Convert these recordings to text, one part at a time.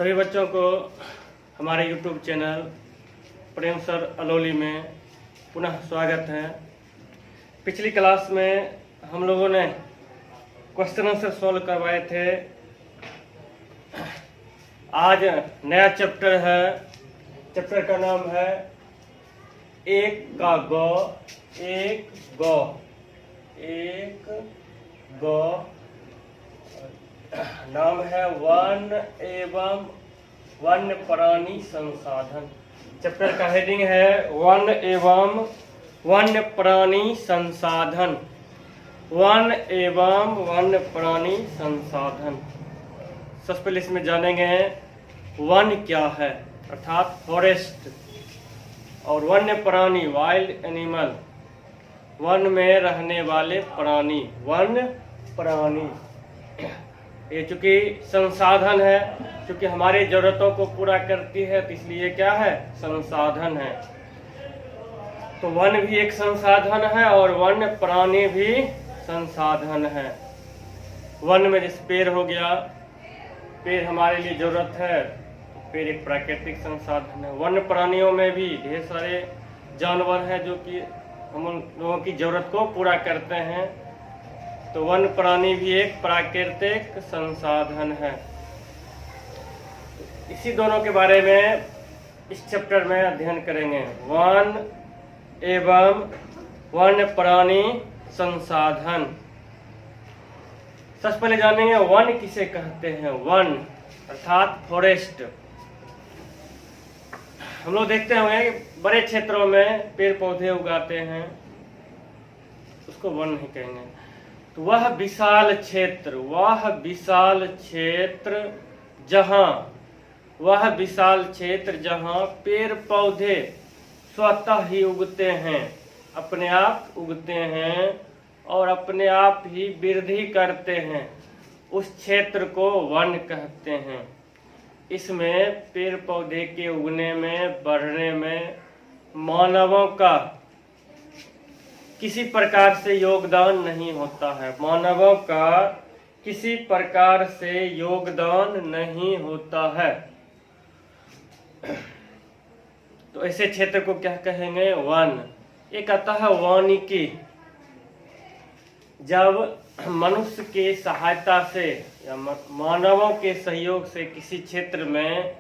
सभी बच्चों को हमारे YouTube चैनल प्रेम सर अलौली में पुनः स्वागत है। पिछली क्लास में हम लोगों ने क्वेश्चन आंसर सॉल्व करवाए थे। आज नया चैप्टर है। चैप्टर का नाम है एक का गौ, एक गौ, एक गौ। नाम है वन एवं वन्य प्राणी संसाधन। चैप्टर का हेडिंग है वन एवं वन्य प्राणी संसाधन। वन एवं वन्य प्राणी संसाधन। सबसे पहले इसमें जानेंगे वन क्या है, अर्थात फॉरेस्ट, और वन्य प्राणी वाइल्ड एनिमल, वन में रहने वाले प्राणी, वन्य प्राणी। ये चूंकि संसाधन है, चूंकि हमारी जरूरतों को पूरा करती है, तो इसलिए क्या है, संसाधन है। तो वन भी एक संसाधन है और वन्य प्राणी भी संसाधन है। वन में जैसे पेड़ हो गया, पेड़ हमारे लिए जरूरत है, पेड़ एक प्राकृतिक संसाधन है। वन्य प्राणियों में भी ढेर सारे जानवर हैं जो कि हम लोगों की जरूरत को पूरा करते हैं। तो वन्य प्राणी भी एक प्राकृतिक संसाधन है। इसी दोनों के बारे में इस चैप्टर में अध्ययन करेंगे। वन एवं वन्य प्राणी संसाधन। सबसे पहले जानेंगे वन किसे कहते हैं। वन अर्थात फॉरेस्ट। हम लोग देखते होंगे बड़े क्षेत्रों में पेड़ पौधे उगाते हैं, उसको वन नहीं कहेंगे। तो वह विशाल क्षेत्र, जहाँ पेड़ पौधे स्वतः ही उगते हैं, अपने आप उगते हैं और अपने आप ही वृद्धि करते हैं, उस क्षेत्र को वन कहते हैं। इसमें पेड़ पौधे के उगने में, बढ़ने में मानवों का किसी प्रकार से योगदान नहीं होता है। मानवों का किसी प्रकार से योगदान नहीं होता है। तो ऐसे क्षेत्र को क्या कहेंगे, वन। एक आता है वानिकी। जब मनुष्य के सहायता से या मानवों के सहयोग से किसी क्षेत्र में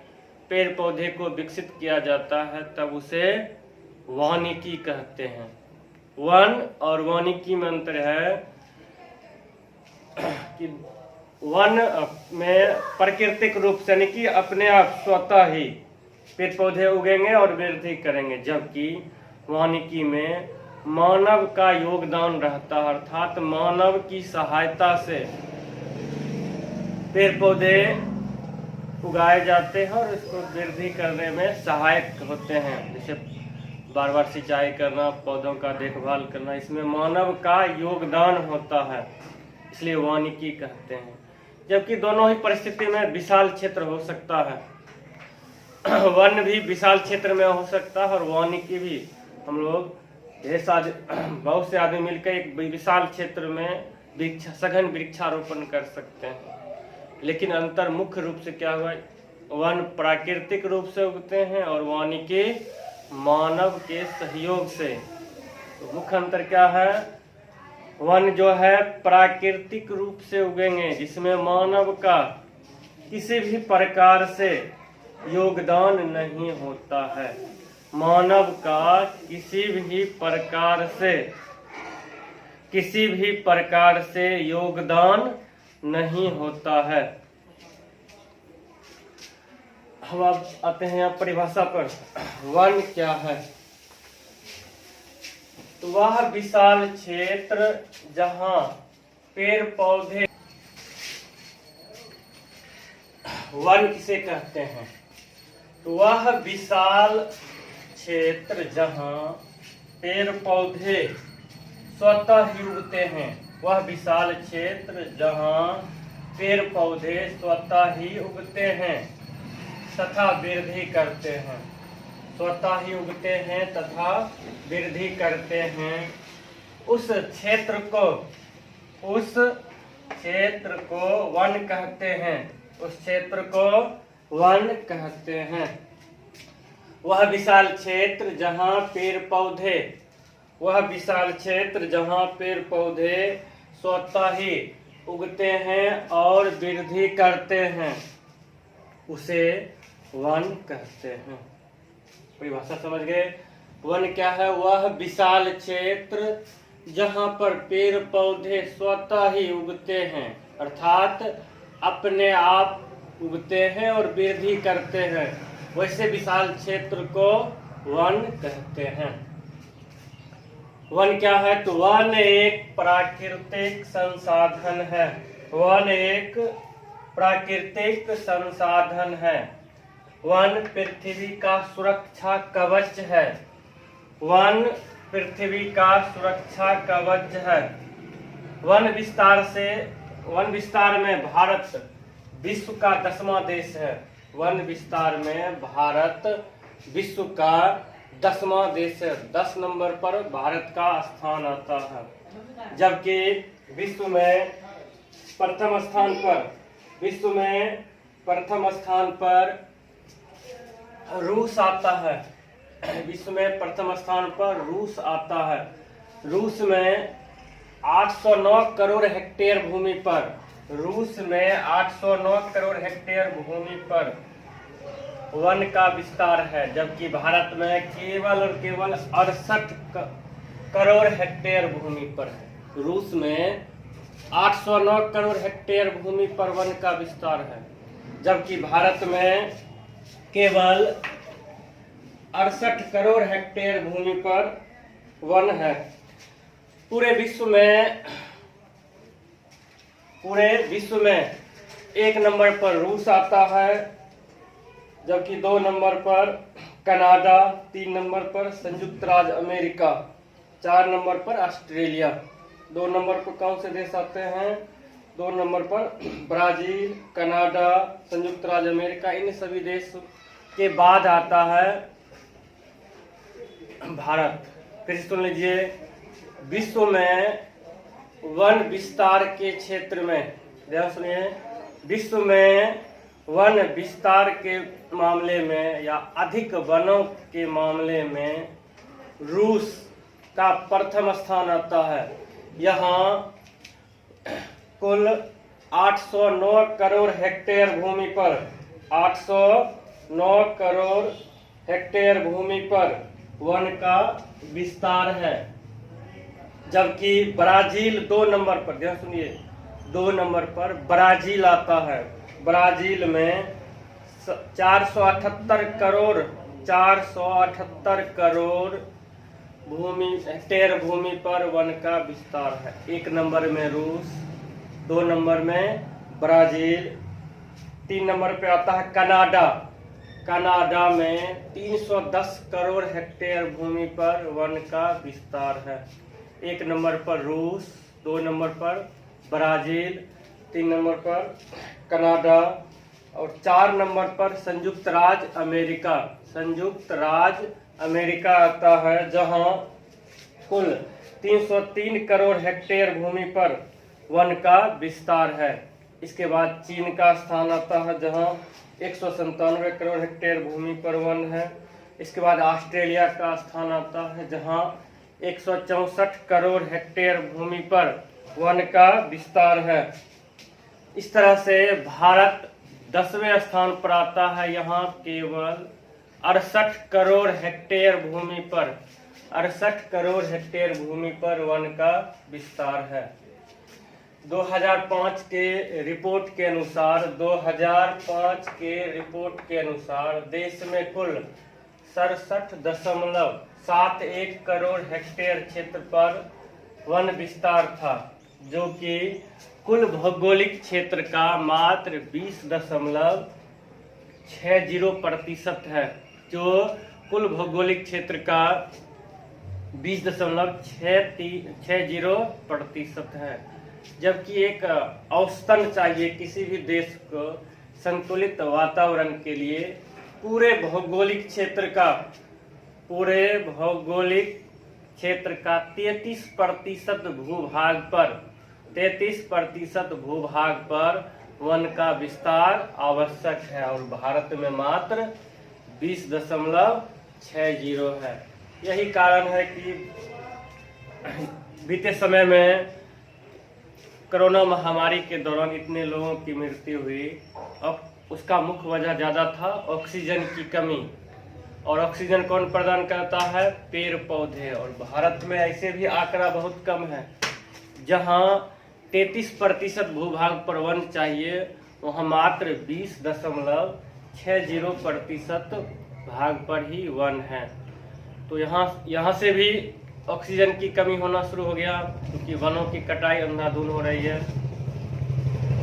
पेड़ पौधे को विकसित किया जाता है, तब उसे वानिकी कहते हैं। वन और वानिकी में अंतर है कि वन में प्राकृतिक रूप से, यानी कि अपने आप स्वतः ही पेड़ पौधे उगेंगे और वृद्धि करेंगे, जबकि वानिकी में मानव का योगदान रहता है, अर्थात मानव की सहायता से पेड़ पौधे उगाए जाते हैं और इसको वृद्धि करने में सहायक होते हैं। जैसे बार बार सिंचाई करना, पौधों का देखभाल करना, इसमें मानव का योगदान होता है, इसलिए वानिकी कहते हैं। जबकि दोनों ही परिस्थिति में विशाल क्षेत्र हो सकता है। वन भी विशाल क्षेत्र में हो सकता है और वानिकी भी। हम लोग बहुत से आदमी मिलकर एक विशाल क्षेत्र में सघन वृक्षारोपण कर सकते हैं। लेकिन अंतर मुख्य रूप से क्या हुआ, वन प्राकृतिक रूप से उगते हैं और वानिकी मानव के सहयोग से। तो मुख्य अंतर क्या है, वन जो है प्राकृतिक रूप से उगेंगे, जिसमें मानव का किसी भी प्रकार से योगदान नहीं होता है। मानव का किसी भी प्रकार से योगदान नहीं होता है। हम अब आते हैं यहाँ परिभाषा पर। वन क्या है, तो वह विशाल क्षेत्र जहाँ पेड़ पौधे, वन किसे कहते हैं, तो वह विशाल क्षेत्र जहाँ पेड़ पौधे स्वतः ही उगते हैं। वह विशाल क्षेत्र जहाँ पेड़ पौधे स्वतः ही उगते हैं तथा वृद्धि करते हैं। स्वतः ही उगते हैं तथा वृद्धि करते हैं। उस क्षेत्र को वन कहते हैं। उस क्षेत्र को वन कहते हैं। वह विशाल क्षेत्र जहाँ पेड़ पौधे स्वतः ही उगते हैं और वृद्धि करते हैं, उसे वन कहते हैं। परिभाषा समझ गए? वन क्या है? वह विशाल क्षेत्र जहाँ पर पेड़ पौधे स्वतः ही उगते हैं, अर्थात अपने आप उगते हैं और वृद्धि करते हैं, वैसे विशाल क्षेत्र को वन कहते हैं। वन क्या है? तो वन एक प्राकृतिक संसाधन है। वन एक प्राकृतिक संसाधन है। वन पृथ्वी का सुरक्षा कवच है। वन पृथ्वी का सुरक्षा कवच है। वन विस्तार में भारत विश्व का 10वां देश है। वन विस्तार में भारत विश्व का 10वां देश है। 10 नंबर पर भारत का स्थान आता है, जबकि विश्व में प्रथम स्थान पर रूस आता है। विश्व में प्रथम स्थान पर रूस आता है। रूस में 809 करोड़ हेक्टेयर भूमि पर वन का विस्तार है, जबकि भारत में केवल 68 करोड़ हेक्टेयर भूमि पर है। रूस में 809 करोड़ हेक्टेयर भूमि पर वन का विस्तार है, जबकि भारत में केवल 68 करोड़ हेक्टेयर भूमि पर वन है। पूरे विश्व में 1 नंबर पर रूस आता है, जबकि 2 नंबर पर कनाडा, 3 नंबर पर संयुक्त राज्य अमेरिका, 4 नंबर पर ऑस्ट्रेलिया। 2 नंबर पर कौन से देश आते हैं? 2 नंबर पर ब्राजील, कनाडा, संयुक्त राज्य अमेरिका। इन सभी देश के बाद आता है भारत। फिर सुन लीजिए, विश्व में वन विस्तार के क्षेत्र में, ध्यान सुनिए, विश्व में वन विस्तार के मामले में या अधिक वनों के मामले में रूस का प्रथम स्थान आता है। यहाँ कुल 809 करोड़ हेक्टेयर भूमि पर 809 करोड़ हेक्टेयर भूमि पर वन का विस्तार है, जबकि ब्राजील 2 नंबर पर, ध्यान सुनिए, 2 नंबर पर ब्राजील आता है। ब्राजील में 478 करोड़ हेक्टेयर भूमि पर वन का विस्तार है। 1 नंबर में रूस, 2 नंबर में ब्राजील, 3 नंबर पे आता है कनाडा। कनाडा में 310 करोड़ हेक्टेयर भूमि पर वन का विस्तार है। 1 नंबर पर रूस, 2 नंबर पर ब्राजील, 3 नंबर पर कनाडा और 4 नंबर पर संयुक्त राज्य अमेरिका आता है, जहां कुल 303 करोड़ हेक्टेयर भूमि पर वन का विस्तार है। इसके बाद चीन का स्थान आता है, जहां 197 करोड़ हेक्टेयर भूमि पर वन है। इसके बाद ऑस्ट्रेलिया का स्थान आता है, जहां 164 करोड़ हेक्टेयर भूमि पर वन का विस्तार है। इस तरह से भारत 10वें स्थान पर आता है। यहाँ केवल 68 करोड़ हेक्टेयर भूमि पर वन का विस्तार है। 2005 के रिपोर्ट के अनुसार देश में कुल 67.71 करोड़ हेक्टेयर क्षेत्र पर वन विस्तार था, जो कि कुल भौगोलिक क्षेत्र का मात्र 20.60% है। जो कुल भौगोलिक क्षेत्र का 20.60% है, जबकि एक औसतन चाहिए किसी भी देश को संतुलित वातावरण के लिए। पूरे भौगोलिक क्षेत्र का 33% भूभाग पर वन का विस्तार आवश्यक है और भारत में मात्र 20.60 है। यही कारण है कि बीते समय में कोरोना महामारी के दौरान इतने लोगों की मृत्यु हुई। अब उसका मुख्य वजह ज़्यादा था ऑक्सीजन की कमी, और ऑक्सीजन कौन प्रदान करता है? पेड़ पौधे। और भारत में ऐसे भी आंकड़ा बहुत कम है, जहां 33% भूभाग पर वन चाहिए, वहां मात्र 20.60% भाग पर ही वन है। तो यहाँ से भी ऑक्सीजन की कमी होना शुरू हो गया, क्योंकि वनों की कटाई अंधाधुंध हो रही है।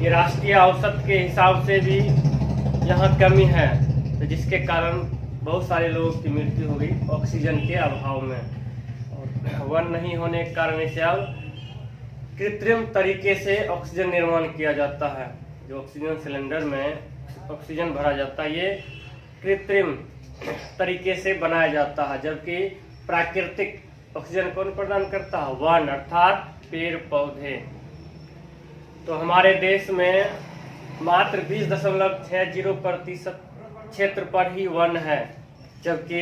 ये राष्ट्रीय औसत के हिसाब से भी यहाँ कमी है, तो जिसके कारण बहुत सारे लोगों की मृत्यु हो गई ऑक्सीजन के अभाव में। और वन नहीं होने के कारण से अब कृत्रिम तरीके से ऑक्सीजन निर्माण किया जाता है। जो ऑक्सीजन सिलेंडर में ऑक्सीजन भरा जाता है, ये कृत्रिम तरीके से बनाया जाता है, जबकि प्राकृतिक ऑक्सीजन कौन प्रदान करता है? वन, अर्थात पेड़ पौधे। तो हमारे देश में मात्र 20.60% क्षेत्र पर ही वन है, जबकि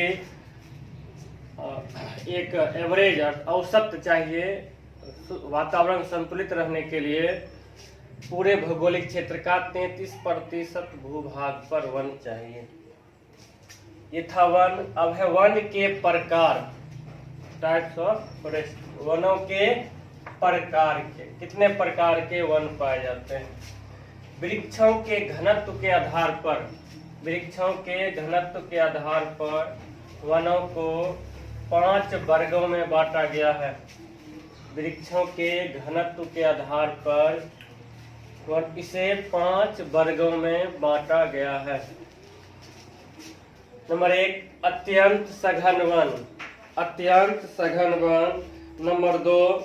एक एवरेज औसत चाहिए वातावरण संतुलित रहने के लिए पूरे भौगोलिक क्षेत्र का 33% भूभाग पर वन चाहिए। ये था वन। अब है वन के प्रकार, टाइप्स ऑफ फॉरेस्ट। वनों के प्रकार के कितने प्रकार के वन पाए जाते हैं? वृक्षों के घनत्व के आधार पर, वृक्षों के घनत्व के आधार पर वनों को 5 वर्गों में बांटा गया है। वृक्षों के घनत्व के आधार पर इसे 5 वर्गों में बांटा गया है। नंबर 1, अत्यंत सघन वन, अत्यंत सघन वन। नंबर 2,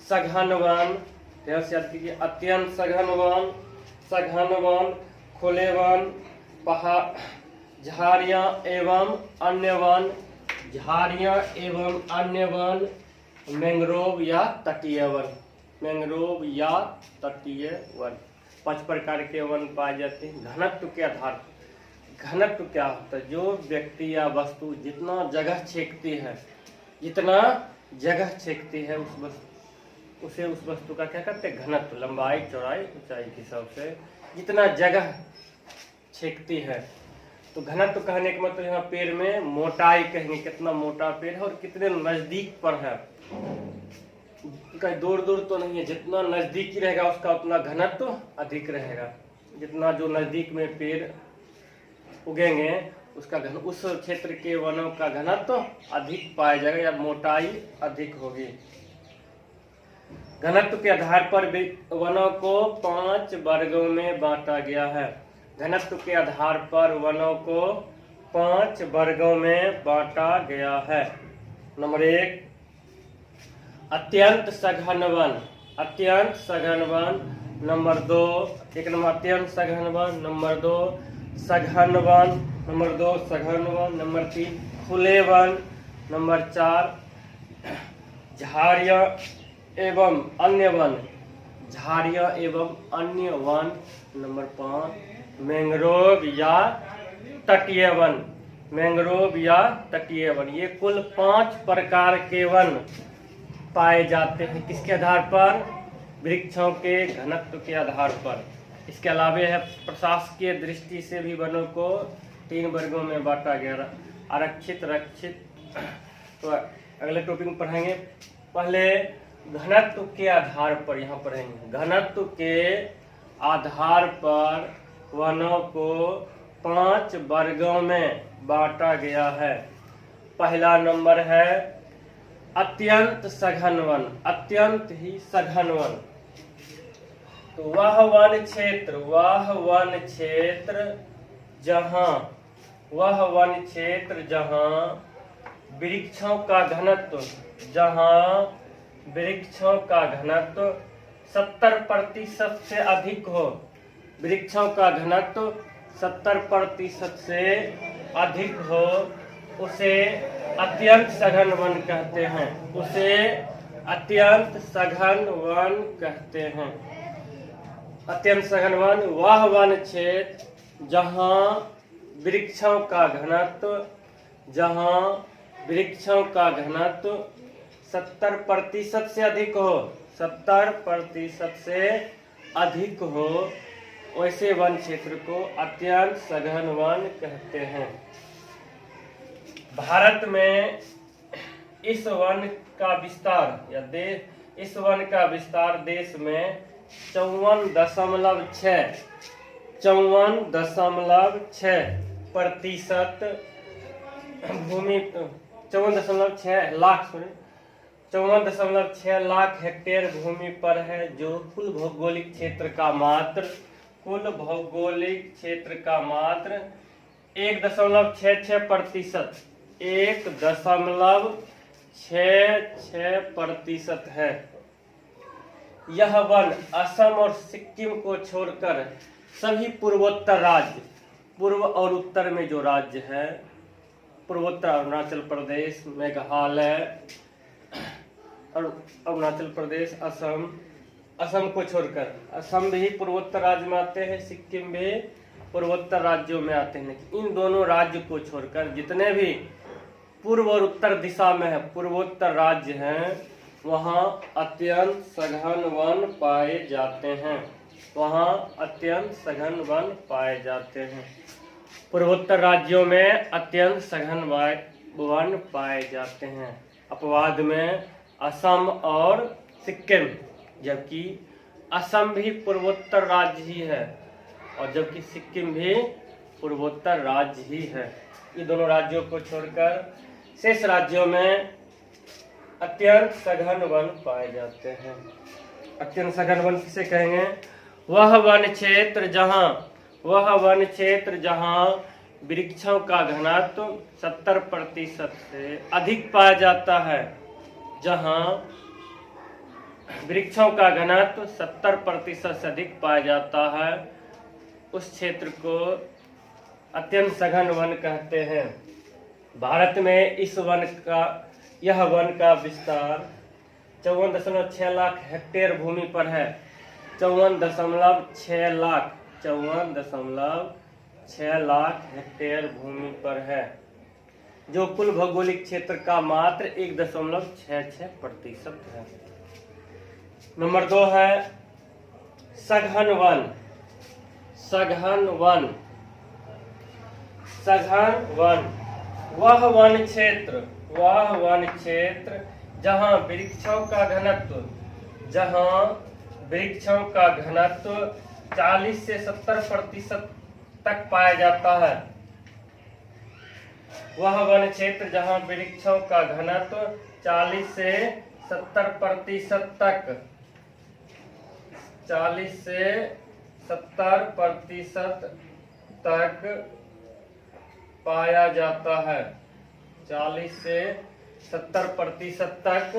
सघन वन, ध्यान से याद कीजिए, अत्यंत सघन वन, सघन वन, खुले वन, पहाड़, झाड़ियाँ एवं अन्य वन, झाड़ियाँ एवं अन्य वन, मैंग्रोव या तटीय वन, मैंग्रोव या तटीय वन। 5 प्रकार के वन पाए जाते हैं। घनत्व के आधार, घनत्व क्या होता है? जो व्यक्ति या वस्तु जितना जगह छेकती है, जितना जगह छेकती है उस वस्तु का क्या कहते हैं? घनत्व। लंबाई, चौड़ाई, ऊंचाई के हिसाब से जितना जगह छेकती है। तो घनत्व कहने का मतलब यहाँ पेड़ में मोटाई कहेंगे, कितना मोटा पेड़ है और कितने नजदीक पर है। कहीं दूर दूर तो नहीं है, जितना नजदीकी रहेगा उसका उतना घनत्व अधिक रहेगा। जितना जो नजदीक में पेड़ उगेंगे उसका उस क्षेत्र के वनों का घनत्व अधिक पाया जाएगा या मोटाई अधिक होगी। घनत्व के आधार पर वनों को 5 वर्गों में बांटा गया है। घनत्व के आधार पर वनों को 5 वर्गों में बांटा गया है। नंबर 1, अत्यंत सघन वन, अत्यंत सघन वन। नंबर 2, 1 नंबर अत्यंत सघन वन। नंबर 2, सघन वन। नंबर 2, सघन वन। नंबर 3, खुले वन। नंबर 4, झाड़ियाँ एवं अन्य वन, झाड़ियाँ एवं अन्य वन। नंबर 5, मैंग्रोव या तटीय वन, मैंग्रोव या तटीय वन। ये कुल 5 प्रकार के वन पाए जाते हैं। किसके आधार पर? वृक्षों के घनत्व के आधार पर। इसके अलावे है प्रशासकीय दृष्टि से भी वनों को 3 वर्गों में बांटा गया, आरक्षित, रक्षित। तो अगले टॉपिक में पढ़ेंगे। पहले घनत्व के आधार पर यहाँ पढ़ेंगे। घनत्व के आधार पर वनों को 5 वर्गों में बांटा गया है। पहला नंबर है अत्यंत सघन वन, अत्यंत ही सघन वन। तो वह वन क्षेत्र जहाँ वृक्षों का घनत्व, 70% से अधिक हो, वृक्षों का घनत्व 70% से अधिक हो, उसे अत्यंत सघन वन कहते हैं। उसे अत्यंत सघन वन कहते हैं। अत्यंत सघन वन वह वन क्षेत्र जहाँ वृक्षों का घनत्व 70% से अधिक हो, 70% से अधिक हो, वैसे वन क्षेत्र को अत्यंत सघन वन कहते हैं। भारत में इस वन का विस्तार इस वन का विस्तार देश में 54.6% भूमि 54.6 लाख हेक्टेयर भूमि पर है, जो कुल भौगोलिक क्षेत्र का मात्र 1.66% है। यह वन असम और सिक्किम को छोड़कर सभी पूर्वोत्तर राज्य, पूर्व और उत्तर में जो राज्य है, पूर्वोत्तर अरुणाचल प्रदेश, मेघालय और अरुणाचल प्रदेश, असम को छोड़कर, असम भी पूर्वोत्तर राज्य में आते हैं, सिक्किम भी पूर्वोत्तर राज्यों में आते हैं, लेकिन इन दोनों राज्य को छोड़कर जितने भी पूर्व और उत्तर दिशा में है पूर्वोत्तर राज्य हैं, वहाँ अत्यंत सघन वन पाए जाते हैं। पूर्वोत्तर राज्यों में अत्यंत सघन वन पाए जाते हैं। अपवाद में असम और सिक्किम, जबकि असम भी पूर्वोत्तर राज्य ही है और जबकि सिक्किम भी पूर्वोत्तर राज्य ही है। ये दोनों राज्यों को छोड़कर शेष राज्यों में अत्यंत सघन वन पाए जाते हैं। अत्यंत सघन वन किसे कहेंगे? वह वन क्षेत्र जहाँ वृक्षों का घनत्व 70% से अधिक पाया जाता है। जहाँ वृक्षों का घनत्व 70% से अधिक पाया जाता है, उस क्षेत्र को अत्यंत सघन वन कहते हैं। भारत में यह वन का विस्तार 54.6 लाख हेक्टेयर भूमि पर है। 54.6 लाख हेक्टेयर भूमि पर है, जो कुल भौगोलिक क्षेत्र का मात्र 1.66% है। नंबर 2 है सघन वन। सघन वन वह वन क्षेत्र जहाँ वृक्षों का घनत्व 40 से 70% तक पाया जाता है। वह वन क्षेत्र जहाँ वृक्षों का घनत्व 40 से 70% तक पाया जाता है। 40 से 70% तक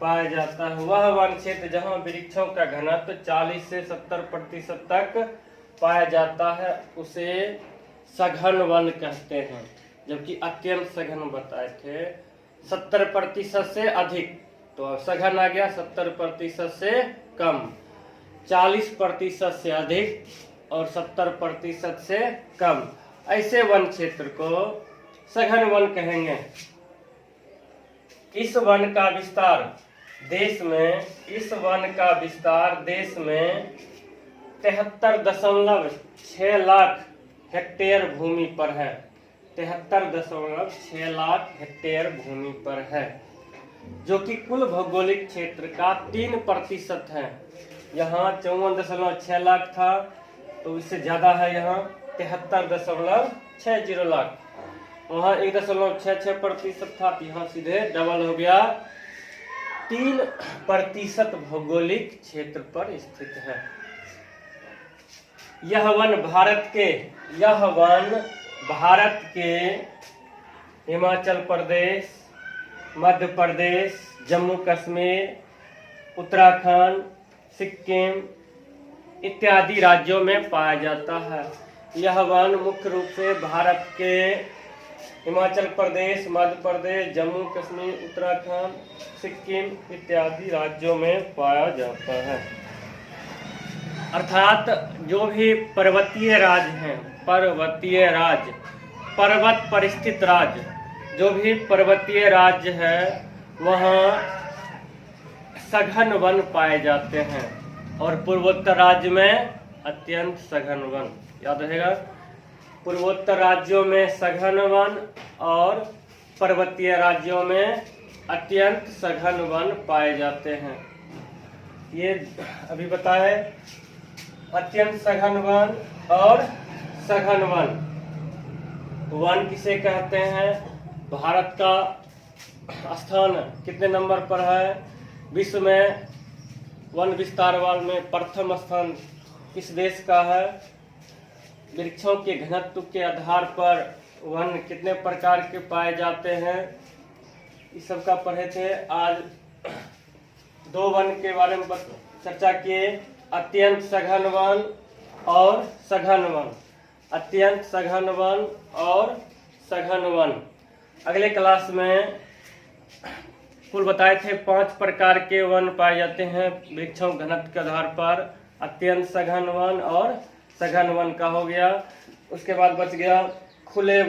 पाया जाता है। वह वन क्षेत्र जहाँ वृक्षों का घनत्व 40 से 70% तक पाया जाता है, उसे सघन वन कहते हैं। जबकि अत्यंत सघन बताए थे 70% से अधिक, तो सघन आ गया 70% से कम, 40% से अधिक और 70% से कम। ऐसे वन क्षेत्र को सघन वन कहेंगे। इस वन का विस्तार देश में 73.6 लाख हेक्टेयर भूमि पर है। 73.6 लाख हेक्टेयर भूमि पर है, जो कि कुल भौगोलिक क्षेत्र का 3% है। यहाँ 54.6 लाख था, तो इससे ज्यादा है यहाँ 73.60 लाख। वहाँ 1.66% था, यहाँ सीधे डबल हो गया, 3% भौगोलिक क्षेत्र पर स्थित है। यह वन भारत के हिमाचल प्रदेश, मध्य प्रदेश, जम्मू कश्मीर, उत्तराखंड, सिक्किम इत्यादि राज्यों में पाया जाता है। यह वन मुख्य रूप से भारत के हिमाचल प्रदेश, मध्य प्रदेश, जम्मू कश्मीर, उत्तराखंड, सिक्किम इत्यादि राज्यों में पाया जाता है। अर्थात जो भी पर्वतीय राज्य हैं, पर्वतीय राज्य, पर्वत पर स्थित राज्य, जो भी पर्वतीय राज्य है वहाँ सघन वन पाए जाते हैं, और पूर्वोत्तर राज्य में अत्यंत सघन वन। याद रहेगा, पूर्वोत्तर राज्यों में सघन वन और पर्वतीय राज्यों में अत्यंत सघन वन पाए जाते हैं। ये अभी बताए, अत्यंत सघन वन और सघन वन। वन किसे कहते हैं? भारत का स्थान कितने नंबर पर है? विश्व में वन विस्तार वाल में प्रथम स्थान किस देश का है? वृक्षों के घनत्व के आधार पर वन कितने प्रकार के पाए जाते हैं, इस सब का पढ़े थे। आज दो वन के बारे में चर्चा किए, अत्यंत सघन वन और सघन वन, अत्यंत सघन वन और सघन वन। अगले क्लास में कुल बताए थे 5 प्रकार के वन पाए जाते हैं वृक्षों घनत्व के आधार पर। अत्यंत सघन वन और सघन वन का हो गया। उसके बाद बच गया खुले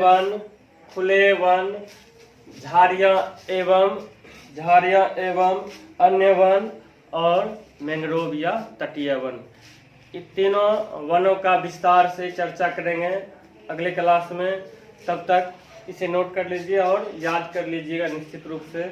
वन, झाड़ियाँ एवं अन्य वन और मैंग्रोव या तटीय वन। इन तीनों वनों का विस्तार से चर्चा करेंगे अगले क्लास में। तब तक इसे नोट कर लीजिए और याद कर लीजिएगा निश्चित रूप से।